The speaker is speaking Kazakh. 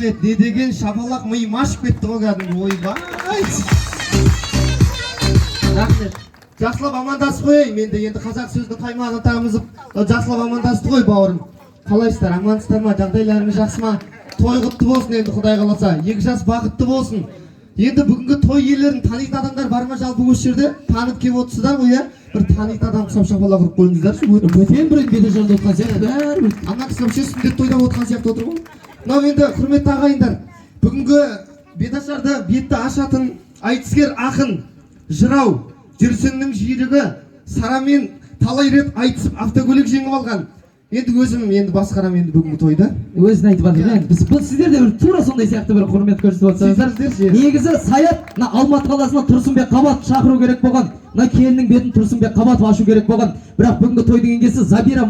рахмет. Не деген шапалақ миым ашып кетті ғой кәдімгі. Ойбай. Рахмет. Жақсылап амандасып қояйын. Мен де енді қазақ сөздің қаймағын тағымызып жақсылап амандасты ғой бауырым. Қалайсыздар? Амансыздар ма? Жағдайларыңыз жақсы ма? Той құтты болсын енді Құдай қаласа. Екі жас бақытты болсын. Енді бүгінгі той иелерін танитын адамдар бар ма жалпы осы жерде? Танып келіп отырсыздар ғой, иә? Бір танитын адам құсап шапалақ ұрып қойыңыздаршы. Бөтен бір беті жанда отырған сияқты бәрі. Ана кісі вообще сүндет тойда отырған сияқты отыр ғой. Мынау енді құрметті ағайындар, бүгінгі беташарды бетті ашатын айтыскер ақын, жырау, жүрсіннің жүйрігі, Сарамен талай рет айтысып автокөлік жеңіп алған. Енді өзім басқарам енді бүгінгі тойда. Өзін айтып жатыр. Бұл сіздер де тура сондай сияқты бір құрмет көрсетіп отырсаңыздар. Негізі Саят Алматы қаласына Тұрсынбек Қабат шақыру керек болған. Келіннің бетін Тұрсынбек Қабатов ашу керек болған. Бірақ бүгінгі той деген кезде Забира